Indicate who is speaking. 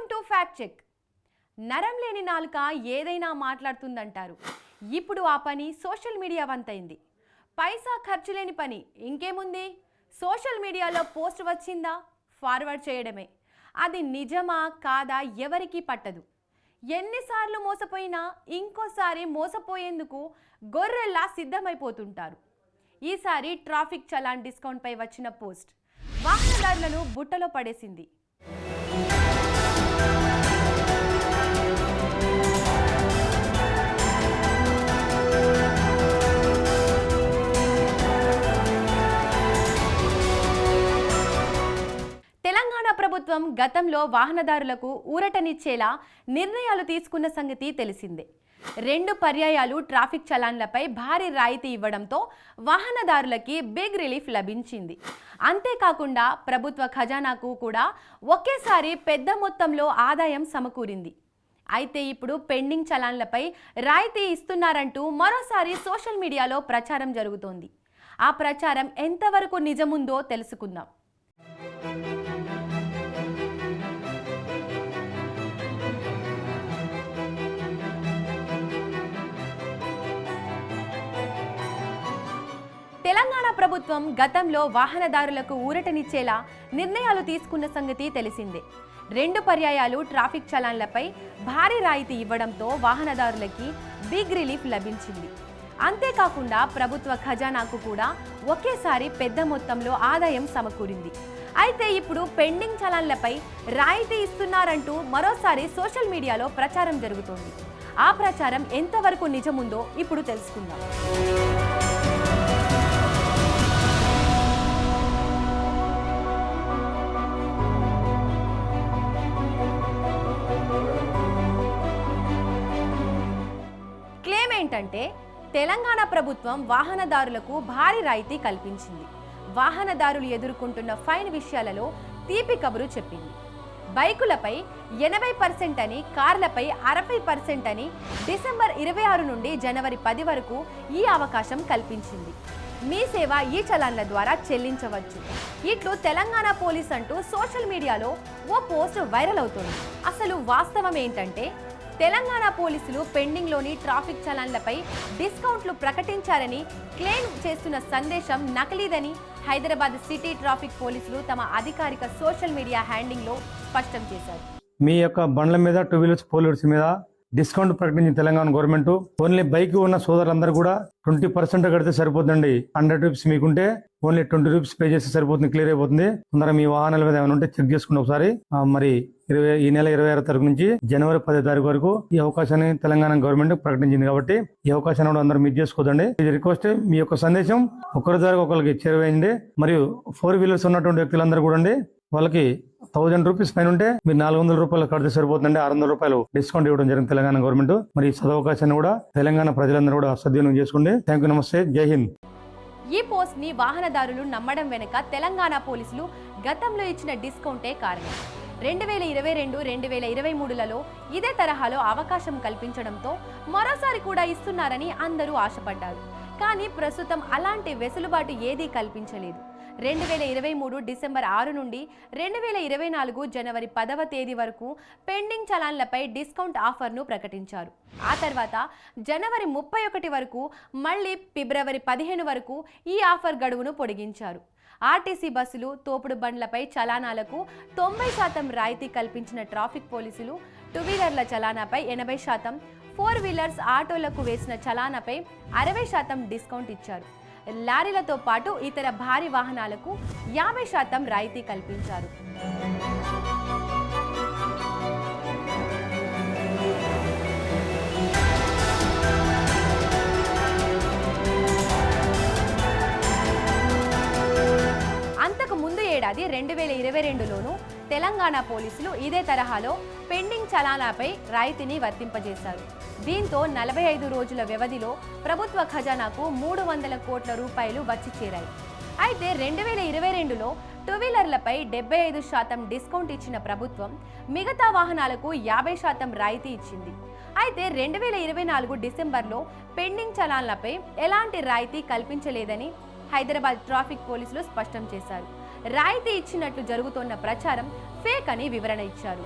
Speaker 1: Welcome to fact check. నరం లేని నాలుక ఏదైనా మాట్లాడుతుందంటారు. ఇప్పుడు ఆ పని సోషల్ మీడియా వంతైంది. పైసా ఖర్చు లేని పని ఇంకేముంది? సోషల్ మీడియాలో పోస్ట్ వచ్చిందా, ఫార్వర్డ్ చేయడమే. అది నిజమా కాదా ఎవరికీ పట్టదు. ఎన్నిసార్లు మోసపోయినా ఇంకోసారి మోసపోయేందుకు గొర్రెల్లా సిద్ధమైపోతుంటారు. ఈసారి ట్రాఫిక్ చలాన్ డిస్కౌంట్ పై వచ్చిన పోస్ట్ వాహనదారులను బుట్టలో పడేసింది. తెలంగాణ ప్రభుత్వం గతంలో వాహనదారులకు ఊరటనిచ్చేలా నిర్ణయాలు తీసుకున్న సంగతి తెలిసిందే. 2 పర్యాయాలు ట్రాఫిక్ చలాన్లపై భారీ రాయితీ ఇవ్వడంతో వాహనదారులకి బిగ్ రిలీఫ్ లభించింది. అంతేకాకుండా ప్రభుత్వ ఖజానాకు కూడా ఒకేసారి పెద్ద మొత్తంలో ఆదాయం సమకూరింది. అయితే ఇప్పుడు పెండింగ్ చలాన్లపై రాయితీ ఇస్తున్నారంటూ మరోసారి సోషల్ మీడియాలో ప్రచారం జరుగుతోంది. ఆ ప్రచారం ఎంతవరకు నిజముందో తెలుసుకుందాం. తెలంగాణ ప్రభుత్వం గతంలో వాహనదారులకు ఊరటనిచ్చేలా నిర్ణయాలు తీసుకున్న సంగతి తెలిసిందే. 2 పర్యాయాలు ట్రాఫిక్ చలాన్లపై భారీ రాయితీ ఇవ్వడంతో వాహనదారులకి బిగ్ రిలీఫ్ లభించింది. అంతేకాకుండా ప్రభుత్వ ఖజానాకు కూడా ఒకేసారి పెద్ద మొత్తంలో ఆదాయం సమకూరింది. అయితే ఇప్పుడు పెండింగ్ చలాన్లపై రాయితీ ఇస్తున్నారంటూ మరోసారి సోషల్ మీడియాలో ప్రచారం జరుగుతోంది. ఆ ప్రచారం ఎంతవరకు నిజముందో ఇప్పుడు తెలుసుకుందాం. ఏంటంటే తెలంగాణ ప్రభుత్వం వాహనదారులకు భారీ రాయితీ కల్పించింది. వాహనదారులు ఎదుర్కొంటున్న ఫైన్ విషయాలలో తీపి కబురు చెప్పింది. బైకులపై 80% అని, కార్లపై 60% అని డిసెంబర్ 26 నుండి జనవరి 10 వరకు ఈ అవకాశం కల్పించింది. మీ సేవ ఈ చలాన్ల ద్వారా చెల్లించవచ్చు. ఇట్లు తెలంగాణ పోలీస్ అంటూ సోషల్ మీడియాలో ఓ పోస్ట్ వైరల్ అవుతోంది. అసలు వాస్తవం ఏంటంటే తెలంగాణ పోలీసులు పెండింగ్లోని ట్రాఫిక్ చలాన్లపై డిస్కౌంట్లు ప్రకటించారని క్లెయిమ్ చేస్తున్న సందేశం నకిలీదని హైదరాబాద్ సిటీ ట్రాఫిక్ పోలీసులు తమ అధికారిక సోషల్ మీడియా హ్యాండింగ్లో స్పష్టం చేశారు.
Speaker 2: మీ యొక్క బండ్ల మీద 2 వీలర్స్ 4 వీలర్స్ మీద డిస్కౌంట్ ప్రకటించిన తెలంగాణ గవర్నమెంట్ ఓన్లీ బైక్ ఉన్న సోదరులందరూ కూడా 20% కడితే సరిపోతుందండి. 100 రూపీస్ మీకుంటే ఓన్లీ 20 రూపీస్ పే చేస్తే సరిపోతుంది, క్లియర్ అయిపోతుంది. అందరూ మీ వాహనాల మీద ఏమైనా ఉంటే చెక్ చేసుకుని ఒకసారి. మరి ఈ నెల 26 తారీఖు నుంచి జనవరి 10 తారీఖు వరకు ఈ అవకాశాన్ని తెలంగాణ గవర్నమెంట్ ప్రకటించింది. కాబట్టి ఈ అవకాశాన్ని కూడా అందరూ మిస్ చేసుకోదండి. ఇది రిక్వెస్ట్, మీ యొక్క సందేశం ఒకరి ద్వారా ఒకరికి చేరవేయండి. మరియు 4 వీలర్స్ ఉన్నటువంటి వ్యక్తులందరూ కూడా వాళ్ళకి 1000 రూపీస్ పైన ఉంటే మీరు 400 రూపాయలు కడితే సరిపోతుందండి. 600 రూపాయలు డిస్కౌంట్ ఇవ్వడం జరిగింది తెలంగాణ గవర్నమెంట్. మరి ఈ సదవకాశాన్ని కూడా తెలంగాణ ప్రజలందరూ కూడా సద్వినియోగం చేసుకోండి. థ్యాంక్ యూ, నమస్తే, జై హింద్.
Speaker 1: ఈ పోస్ట్ ని వాహనదారులు నమ్మడం వెనుక తెలంగాణ పోలీసులు గతంలో ఇచ్చిన డిస్కౌంటే కారణం. 2022, 2023లలో ఇదే తరహాలో అవకాశం కల్పించడంతో మరోసారి కూడా ఇస్తున్నారని అందరూ ఆశపడ్డారు. కానీ ప్రస్తుతం అలాంటి వెసులుబాటు ఏదీ కల్పించలేదు. 2023 డిసెంబర్ 6 నుండి 2024 జనవరి 10వ తేదీ వరకు పెండింగ్ చలాన్లపై డిస్కౌంట్ ఆఫర్ను ప్రకటించారు. ఆ తర్వాత జనవరి 31 వరకు, మళ్ళీ ఫిబ్రవరి 15 వరకు ఈ ఆఫర్ గడువును పొడిగించారు. ఆర్టీసీ బస్సులు, తోపుడు బండ్లపై చలానాలకు 90% రాయితీ కల్పించిన ట్రాఫిక్ పోలీసులు 2 వీలర్ల చలానాపై 80%, 4 వీలర్స్ ఆటోలకు వేసిన చలానాపై 60% డిస్కౌంట్ ఇచ్చారు. లారీలతో పాటు ఇతర భారీ వాహనాలకు 50% రాయితీ కల్పించారు. అంతకు ముందు ఏడాది 2022లోనూ తెలంగాణ పోలీసులు ఇదే తరహాలో పెండింగ్ చలానాపై రాయితీని వర్తింపజేశారు. దీంతో 45 రోజుల వ్యవధిలో ప్రభుత్వ ఖజానాకు 300 కోట్ల రూపాయలు వచ్చి చేరాయి. అయితే 2022లో 2 వీలర్లపై 75% డిస్కౌంట్ ఇచ్చిన ప్రభుత్వం మిగతా వాహనాలకు 50% రాయితీ ఇచ్చింది. అయితే 2024 డిసెంబర్లో పెండింగ్ చలాన్లపై ఎలాంటి రాయితీ కల్పించలేదని హైదరాబాద్ ట్రాఫిక్ పోలీసులు స్పష్టం చేశారు. రాయితీ ఇచ్చినట్లు జరుగుతోన్న ప్రచారం ఫేక్ అని వివరణ ఇచ్చారు.